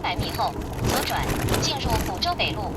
300米后左转，进入福州北路。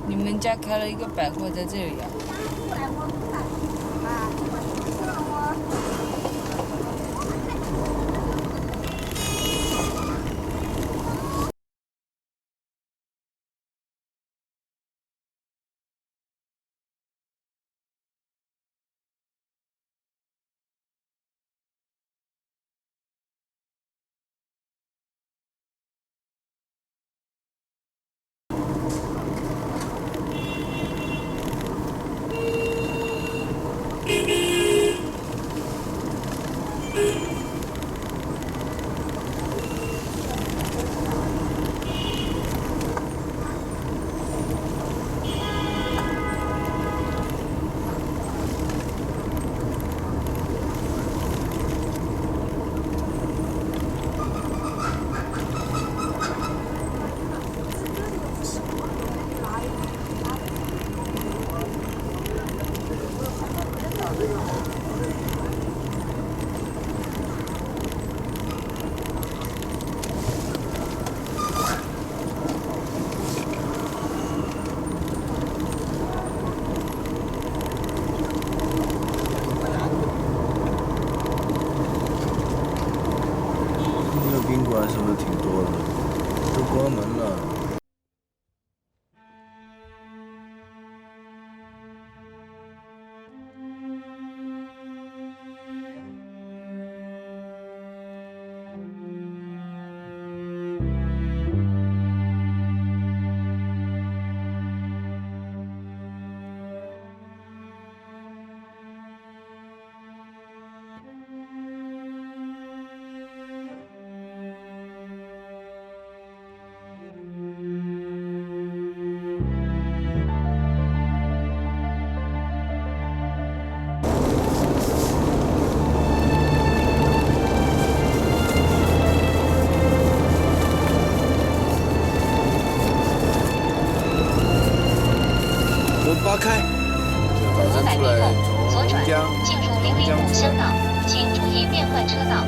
你们家开了一个百货在这里啊？宾馆是不是挺多的？都关门了。八开，500米后左转，进入005乡道，请注意变换车道。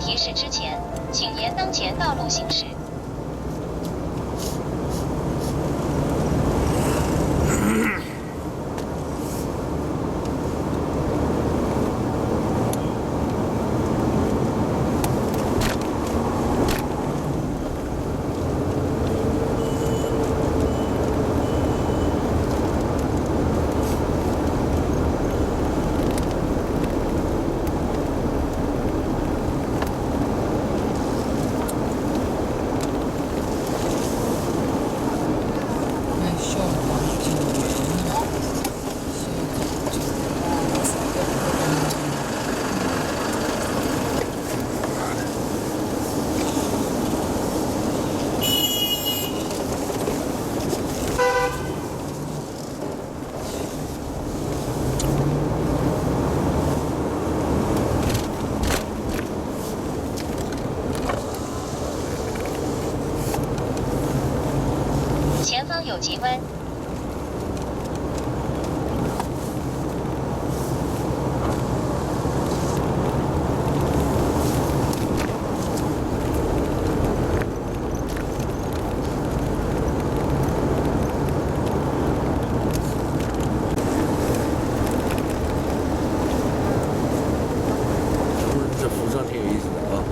提示之前，请沿当前道路行驶。前方有急弯。这服装挺有意思的啊。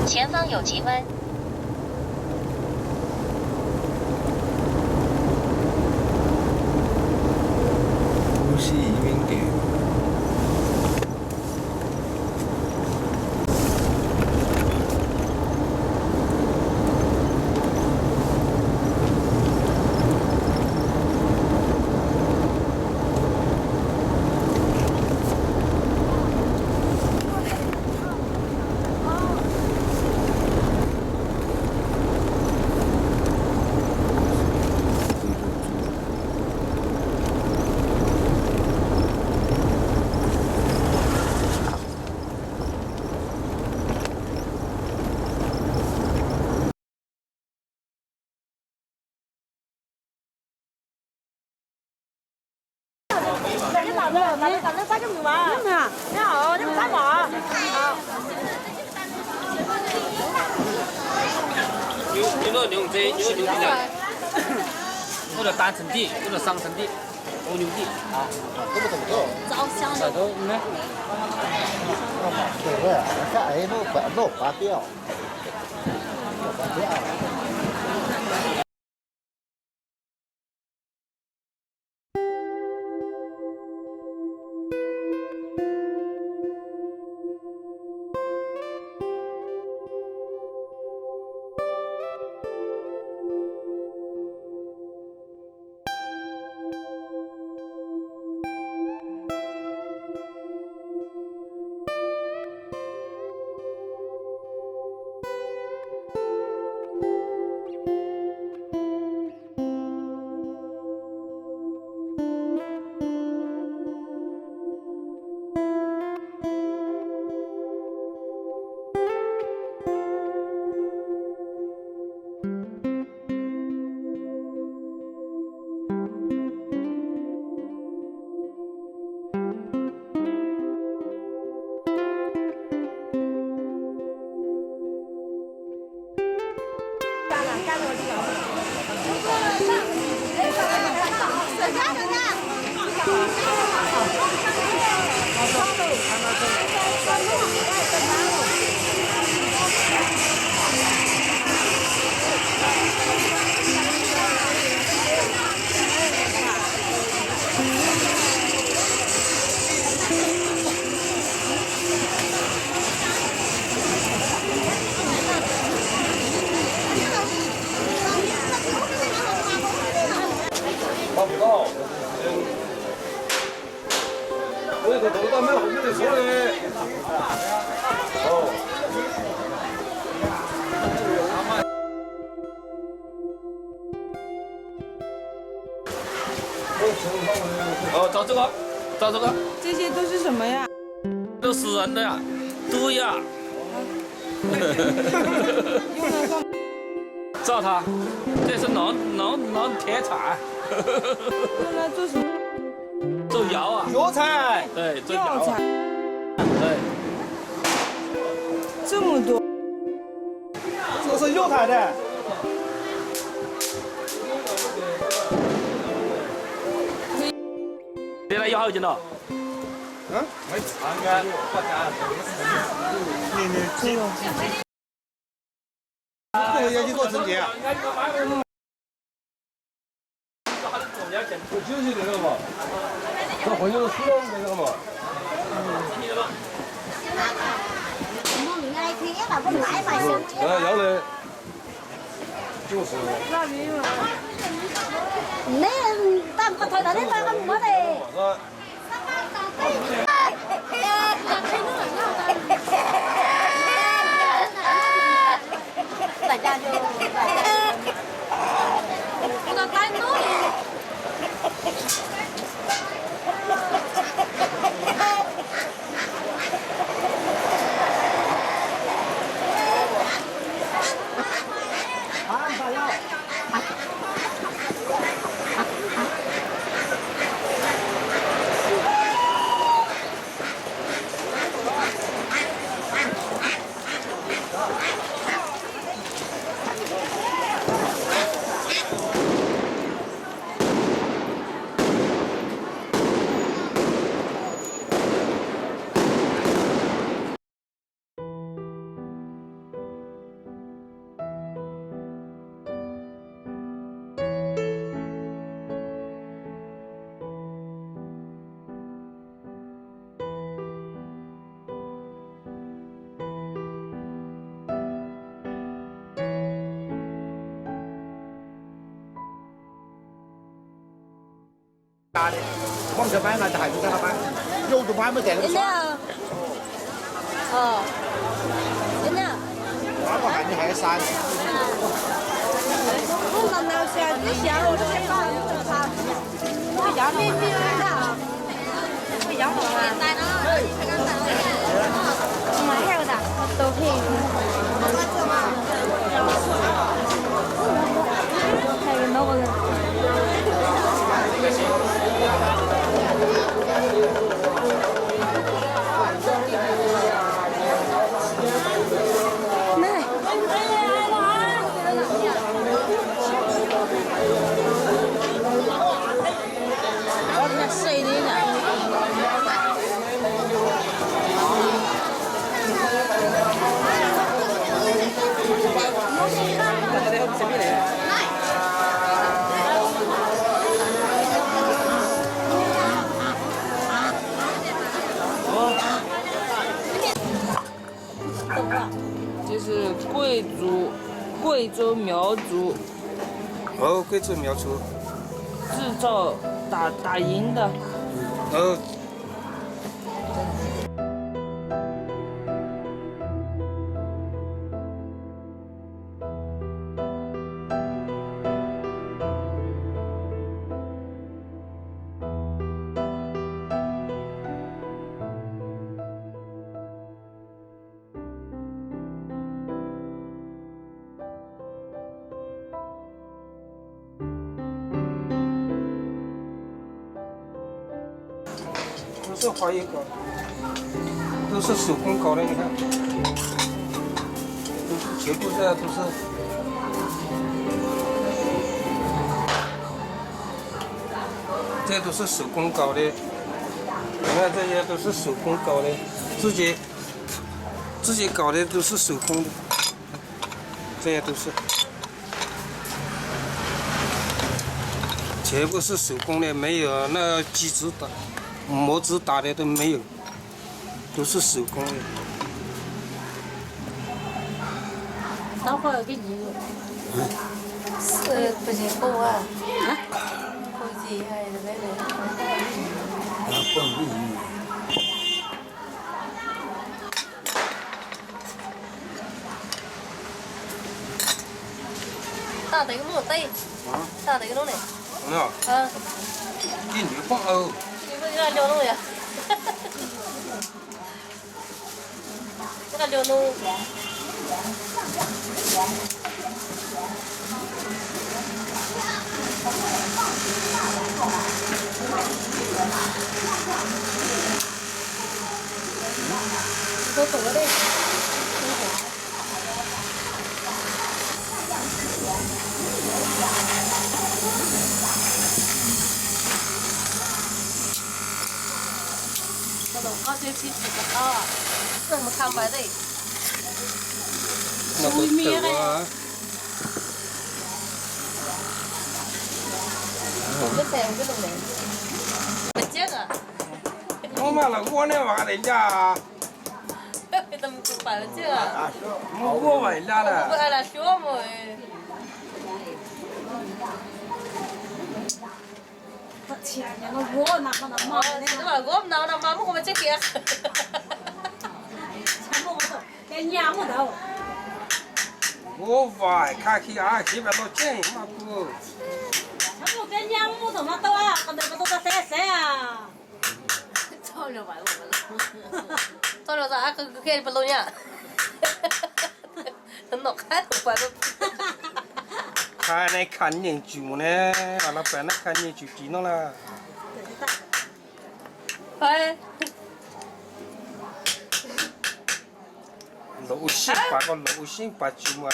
前方有急弯。无锡移民点。反正3.5嘛。你好，你们干嘛？好。牛这牛地的，或者单层地，或者双层地，蜗牛地啊，这么多。糟香的。都呢？对不对？看哎，弄拔掉。拔掉。找这个，找这个，这些都是什么呀？都死人的呀，毒呀。用来干嘛？照它，这是农铁铲。用来做什么？做窑啊。油菜，对，做药材。对。这么多。这个是油菜的。现在有好久了？嗯？没长干，我家这个要去做春节。我就是这个嘛，这好像是这个嘛。羊呢？就是。腊鱼嘛。你但不抬头你翻个么的？大家就我的单弄放着班那就还是在那班，有的班没在那真的啊？哦，真的啊？那个还你还三。我们那下子下了这些高了他，我养没没的啊？我养了啊？还有的都可以。还有那个人。这是贵州苗族哦，贵州苗族。制造打银的。哦。都是花叶糕，都是手工搞的，你看，都是全部这都是，这都是手工搞的，你看这些都是手工搞的，自己搞的都是手工的，这些都是，全部是手工的，没有那机子打。模子打的都没有，都是手工的。老婆给你，是不行够啊？啊？够几还是那个？打这个弄对，打这个弄的。那。啊。给女放哦。这个流动呀，这个流动。都懂了嘞。高学期吃的啊，这么看白的。那都抖啊！我在我这弄的，不接个。我买了我那娃的家，怎么不办了这个？我为了我不的。爱来学嘛哎。天哪，我哪么那么呢？这个我们那妈妈我们这个。全部我都给娘我都。我娃看去啊，这边都见嘛不？全部给娘我都那都啊，那个都在晒啊。早了吧我们了，早了咋个给不弄呀？弄开都关了。看那看研究呢，完了办那看研究技能了。哎。路线把个路线把住嘛。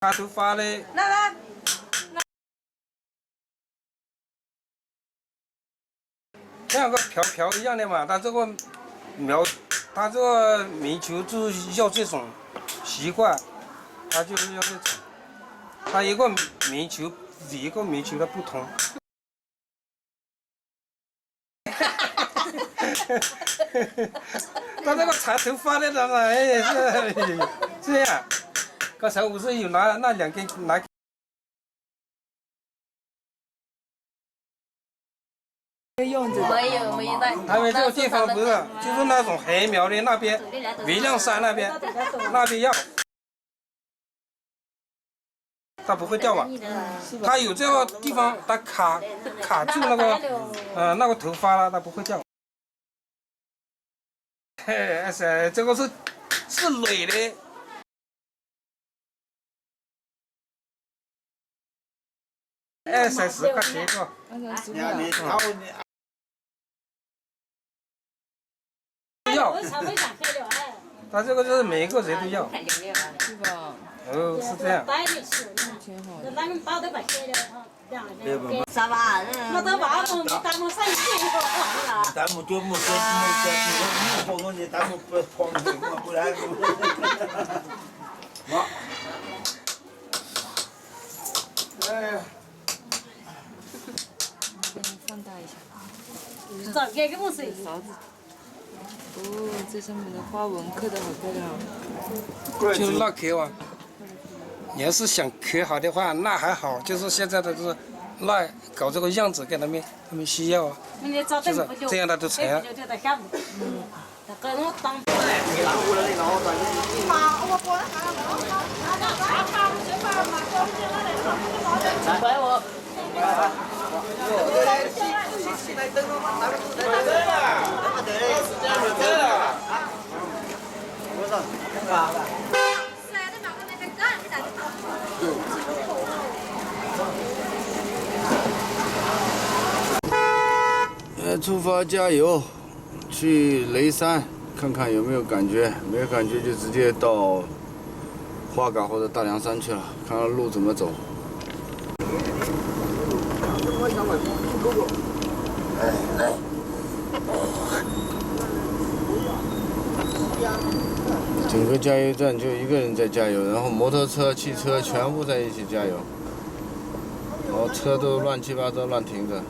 他头发嘞。那。像个瓢一样的嘛，它这个它这个棉球就是要这种习惯，它就是要这种，它一个棉球比一个棉球的不同。他这个长头发的人啊，哎是这样，刚才我是有拿那两根拿。用着没有的。他们这个地方不是，就是那种黑苗的那边，潍亮山那边要，它不会掉吧？它有这个地方，它卡住那个那个头发了，它不会掉。嘿，这个是垒的。20块钱一个。要，他这个就是每一个人都要。是吧？哦，是这样。挺好的。啥吧？我都把我们咱们生气了。咱们就没说不好的，咱们不放弃嘛，不然。我。哎。放大一下。找给我谁？勺子。哦，这上面的花纹刻得好漂亮。就是那刻啊。你要是想刻好的话，那还好，就是现在的就是那搞这个样子给他们需要啊，就是这样的都成啊。出发加油，去雷山看看有没有感觉，没有感觉就直接到花岗或者大凉山去了，看看路怎么走。整个加油站就一个人在加油，然后摩托车、汽车全部在一起加油，然后车都乱七八糟乱停着。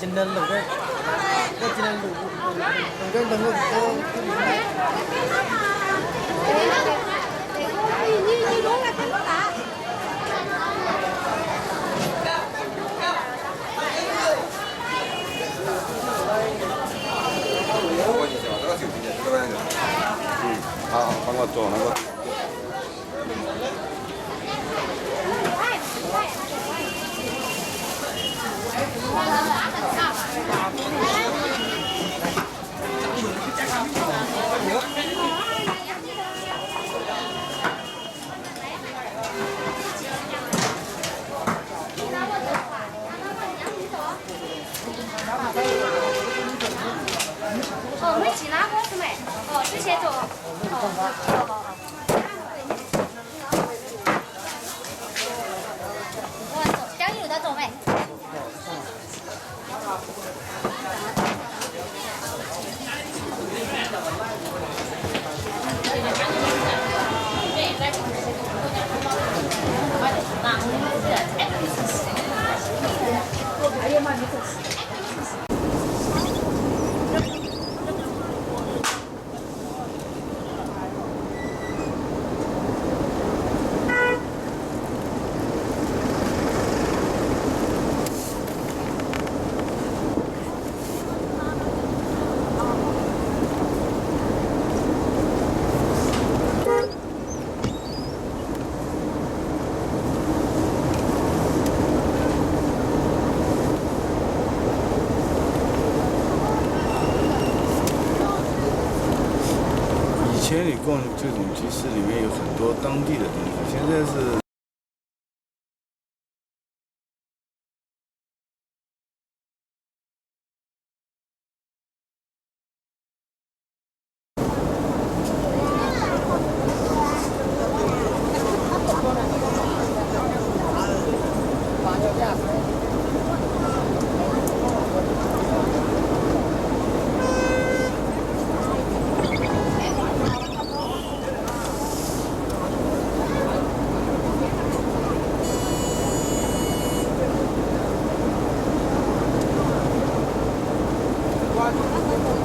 今天路的，我今天路你弄来看吧。好，帮我做那个。哦，没去哪个是没？哦，之前做。我做，江油的做没？以前你逛这种集市里面有很多当地的东西，现在是。我